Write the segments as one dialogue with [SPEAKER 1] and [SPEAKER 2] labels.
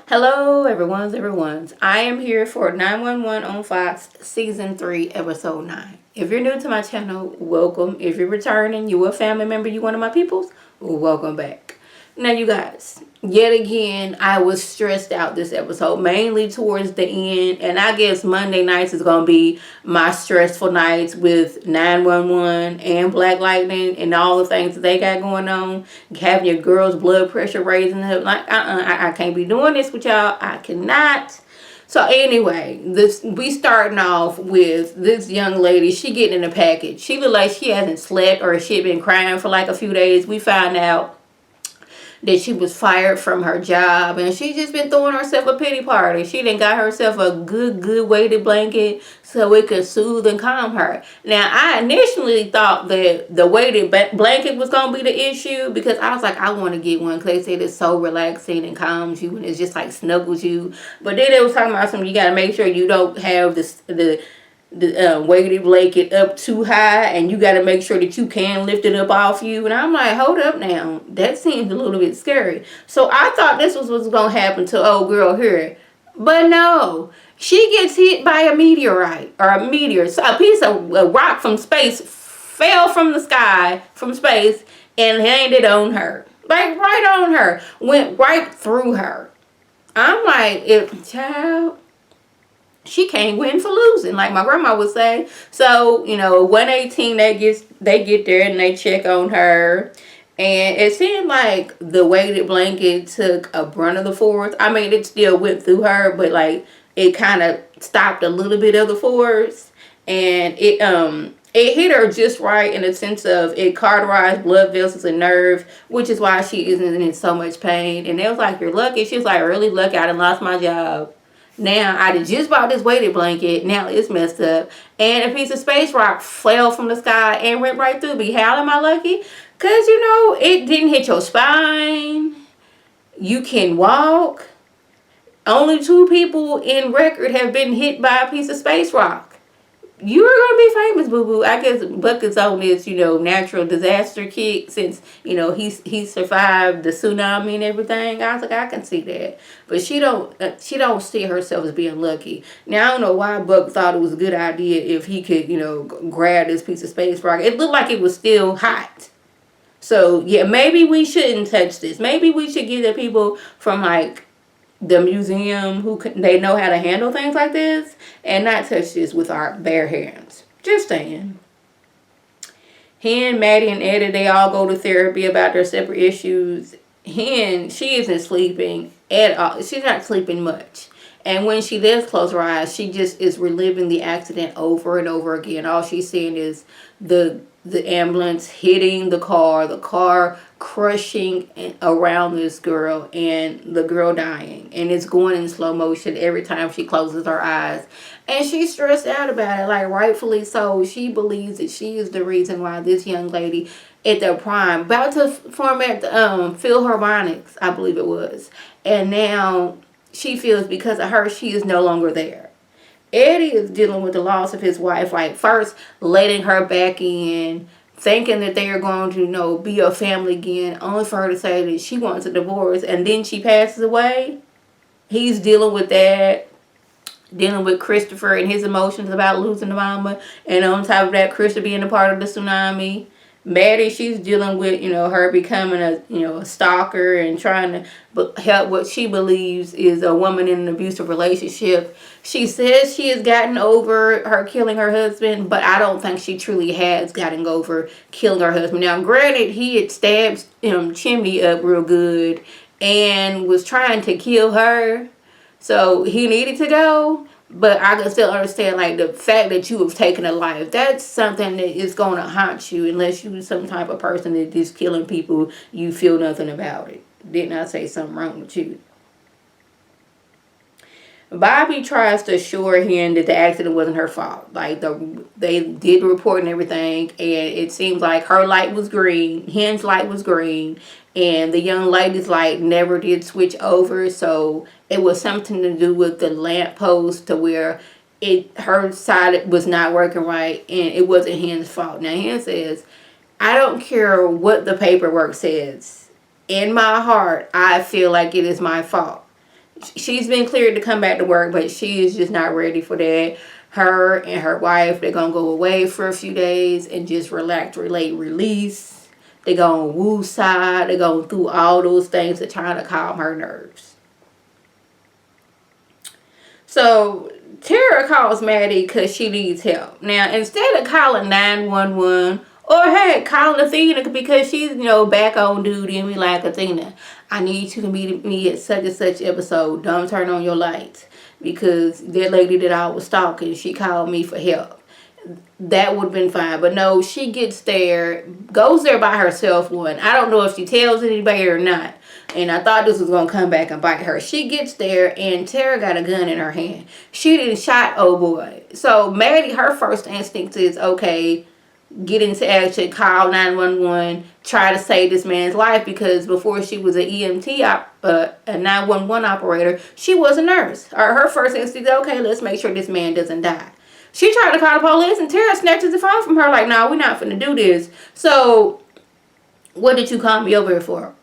[SPEAKER 1] Hello, everyone's. I am here for 911 on Fox, Season 3, Episode 9. If you're new to my channel, welcome. If you're returning, you a family member, you one of my peoples, welcome back. Now, you guys, yet again, I was stressed out this episode, mainly towards the end. And I guess Monday nights is going to be my stressful nights with 911 and Black Lightning and all the things that they got going on. Having your girl's blood pressure raising up. Like, I can't be doing this with y'all. I cannot. So anyway, we starting off with this young lady. She getting in a package. She look like she hasn't slept or she been crying for like a few days. We find out that she was fired from her job and she just been throwing herself a pity party. She done got herself a good weighted blanket so it could soothe and calm her. Now, I initially thought that the weighted blanket was going to be the issue because I was like, I want to get one because they said it's so relaxing and calms you and it's just like snuggles you. But then they was talking about something, you got to make sure you don't have the weighted blanket up too high and you got to make sure that you can lift it up off you. And I'm like, hold up now, that seems a little bit scary. So I thought this was what's gonna happen to old girl here, but no, she gets hit by a meteorite or a meteor. So a piece of a rock from space fell from the sky from space and landed on her, like right on her, went right through her. I'm like, if child, she can't win for losing, like my grandma would say. So, 118, they get there and they check on her. And it seemed like the weighted blanket took a brunt of the force. I mean, it still went through her, but like it kind of stopped a little bit of the force. And it hit her just right in the sense of it cauterized blood vessels and nerve, which is why she isn't in so much pain. And they was like, you're lucky. She was like, really lucky. I done lost my job. Now, I just bought this weighted blanket. Now it's messed up. And a piece of space rock fell from the sky and went right through me. How am I lucky? Because, it didn't hit your spine. You can walk. Only 2 people in record have been hit by a piece of space rock. You are going to be famous, boo-boo. I guess Bucket's on this, natural disaster kick since, he survived the tsunami and everything. I was like, I can see that. But she don't see herself as being lucky. Now, I don't know why Buck thought it was a good idea if he could, grab this piece of space rock. It looked like it was still hot. So, yeah, maybe we shouldn't touch this. Maybe we should give the people from, like, the museum they know how to handle things like this and not touch this with our bare hands. Just saying. Hen, Maddie, and Eddie, they all go to therapy about their separate issues. Hen, she isn't sleeping at all. She's not sleeping much. And when she does close her eyes, she just is reliving the accident over and over again. All she's seeing is the ambulance hitting the car crushing around this girl, and the girl dying. And it's going in slow motion every time she closes her eyes. And she's stressed out about it, like rightfully so. She believes that she is the reason why this young lady at their prime, about to format Philharmonics, I believe it was. And now she feels because of her, she is no longer there. Eddie is dealing with the loss of his wife, like first letting her back in, thinking that they are going to, be a family again, only for her to say that she wants a divorce, and then she passes away. He's dealing with that, dealing with Christopher and his emotions about losing the mama, and on top of that, Christopher being a part of the tsunami. Maddie, she's dealing with, her becoming a stalker and trying to help what she believes is a woman in an abusive relationship. She says she has gotten over her killing her husband, but I don't think she truly has gotten over killing her husband. Now, granted, he had stabbed Chimney up real good and was trying to kill her, so he needed to go. But I can still understand, like, the fact that you have taken a life. That's something that is going to haunt you unless you're some type of person that is killing people. You feel nothing about it. Didn't I say something wrong with you? Bobby tries to assure him that the accident wasn't her fault. Like, they did report and everything, and it seems like her light was green, his light was green, and the young lady's light never did switch over. So it was something to do with the lamp post to where her side was not working right, and it wasn't his fault. Now, he says, I don't care what the paperwork says. In my heart, I feel like it is my fault. She's been cleared to come back to work, but she is just not ready for that. Her and her wife, they're gonna go away for a few days and just relax, relate, release. They're gonna woo side. They're going through all those things to try to calm her nerves. So Tara calls Maddie because she needs help. Now, instead of calling 911 or hey, calling Athena because she's, back on duty and be like, Athena, I need you to meet me at such and such episode. Don't turn on your lights because that lady that I was stalking, she called me for help. That would have been fine. But no, she gets there, goes there by herself one. I don't know if she tells anybody or not. And I thought this was going to come back and bite her. She gets there and Tara got a gun in her hand. She didn't shot old boy. So Maddie, her first instinct is, okay, get into action, call 911, try to save this man's life, because before she was an EMT, a 911 operator, she was a nurse. Her first instinct is, okay, let's make sure this man doesn't die. She tried to call the police and Tara snatches the phone from her like, no, we're not finna do this. So what did you call me over here for?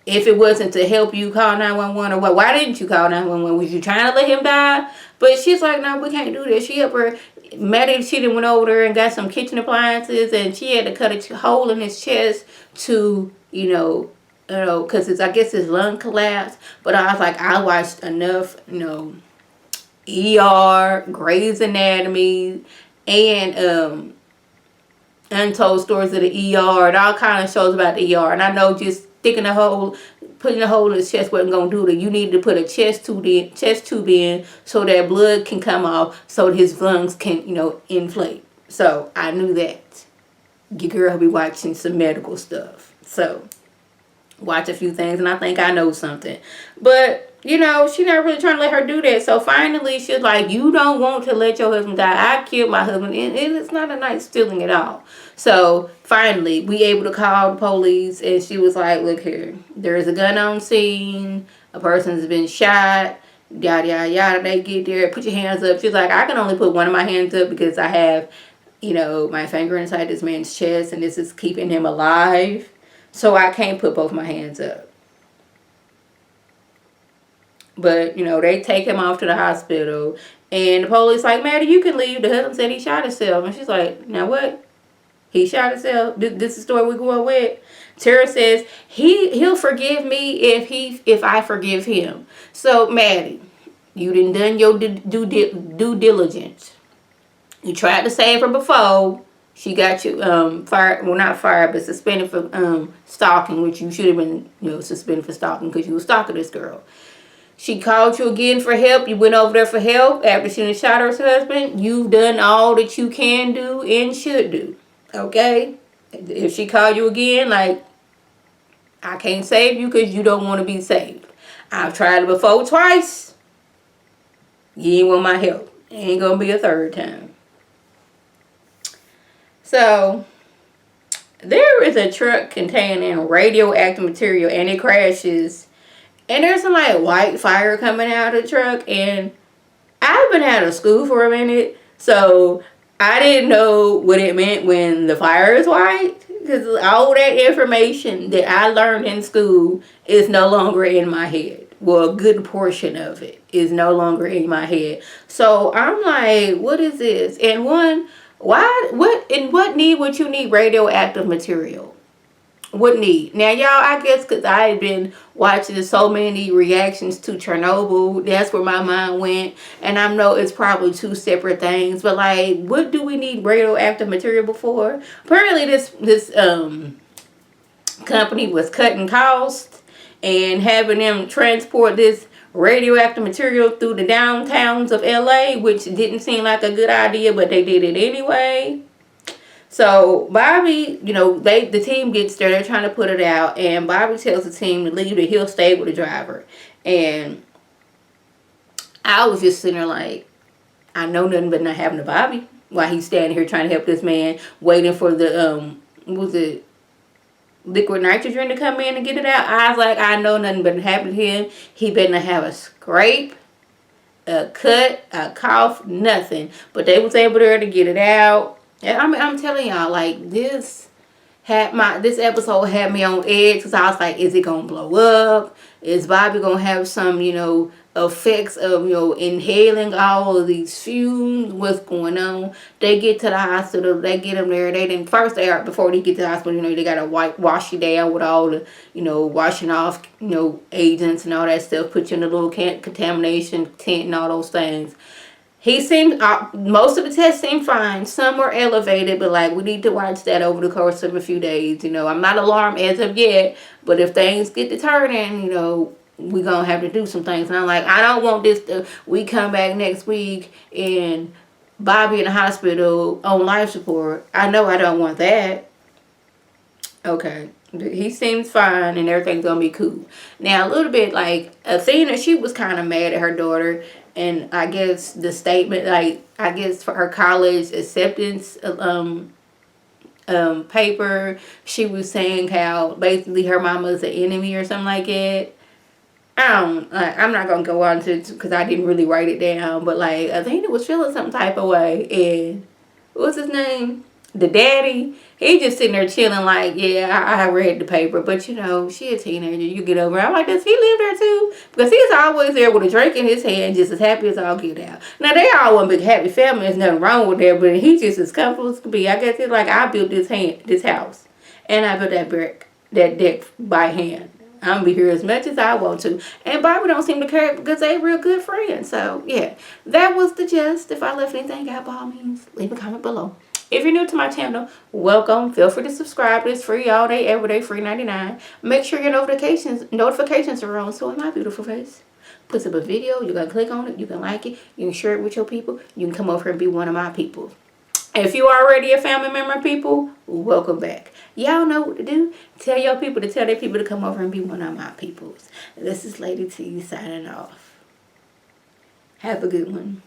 [SPEAKER 1] If it wasn't to help you call 911 or what, why didn't you call 911? Was you trying to let him die? But she's like, no, we can't do this. She up her, Maddie, she went over there and got some kitchen appliances and she had to cut a hole in his chest to, because I guess his lung collapsed. But I was like, I watched enough, ER, Grey's Anatomy, and Untold Stories of the ER, and all kind of shows about the ER. And I know just putting a hole in his chest wasn't gonna do it. You needed to put a chest tube in so that blood can come off, so his lungs can, inflate. So I knew that. Your girl be watching some medical stuff. So watch a few things, and I think I know something. But she's not really trying to let her do that. So finally, she's like, you don't want to let your husband die. I killed my husband. And it's not a nice feeling at all. So finally, we able to call the police. And she was like, look here. There's a gun on scene. A person's been shot. Yada, yada, yada. They get there. Put your hands up. She's like, I can only put one of my hands up because I have, my finger inside this man's chest. And this is keeping him alive. So I can't put both my hands up. But, they take him off to the hospital. And the police like, Maddie, you can leave. The husband said he shot himself. And she's like, now what? He shot himself? This is the story we're going with? Tara says, he'll forgive me if I forgive him. So, Maddie, you done your due diligence. You tried to save her before. She got you fired. Well, not fired, but suspended for stalking, which you should have been, suspended for stalking because you were stalking this girl. She called you again for help. You went over there for help after she shot her husband. You've done all that you can do and should do. Okay? If she called you again, like, I can't save you because you don't want to be saved. I've tried it before twice. You ain't want my help. Ain't going to be a third time. So, there is a truck containing radioactive material and it crashes. And there's some white fire coming out of the truck. And I've been out of school for a minute. So I didn't know what it meant when the fire is white. Because all that information that I learned in school is no longer in my head. Well, a good portion of it is no longer in my head. So I'm like, what is this? And what need would you need radioactive material? What need? Now, y'all, I guess because I've been watching so many reactions to Chernobyl, that's where my mind went. And I know it's probably two separate things, but what do we need radioactive material for? Apparently, this company was cutting costs and having them transport this radioactive material through the downtowns of LA, which didn't seem like a good idea, but they did it anyway. So Bobby, the team gets there, they're trying to put it out, and Bobby tells the team to leave, that he'll stay with the driver. And I was just sitting there like, I know nothing but not having a Bobby while he's standing here trying to help this man, waiting for the liquid nitrogen to come in and get it out. I was like, I know nothing but happen to him. He better not have a scrape, a cut, a cough, nothing. But they was able to get it out. And I'm telling y'all, this this episode had me on edge because I was like, is it gonna blow up? Is Bobby gonna have some, effects of, inhaling all of these fumes? What's going on? They get to the hospital, they get them there. They didn't first they are before they get to the hospital, they gotta wash you down with all the, washing off, agents and all that stuff, put you in a little contamination tent and all those things. He seemed, most of the tests seemed fine. Some were elevated, but like we need to watch that over the course of a few days. I'm not alarmed as of yet, but if things get to turning, we're going to have to do some things. And I'm like, I don't want this we come back next week and Bobby in the hospital on life support. I know I don't want that. Okay. He seems fine and everything's going to be cool. Now, a little bit like Athena, she was kind of mad at her daughter. And I guess the statement, for her college acceptance paper, she was saying how basically her mama's an enemy or something like that. I'm not going to go on to because I didn't really write it down. But Athena was feeling some type of way. And what's his name? The daddy, he just sitting there chilling I read the paper, but she a teenager, you get over it. I'm like, does he live there too? Because he's always there with a drink in his hand, just as happy as all get out. Now, they all one big happy family, there's nothing wrong with that, but he's just as comfortable as could be. I guess it's like, I built this house, and I built that deck by hand. I'm going to be here as much as I want to. And Bobby don't seem to care because they real good friends. So, yeah, that was the gist. If I left anything out, by all means, leave a comment below. If you're new to my channel, welcome. Feel free to subscribe. It's free all day, every day, free 99. Make sure your notifications are on. So in my beautiful face, puts up a video. You can click on it. You can like it. You can share it with your people. You can come over here and be one of my people. If you already a family member, people, welcome back. Y'all know what to do. Tell your people to tell their people to come over and be one of my peoples. This is Lady T signing off. Have a good one.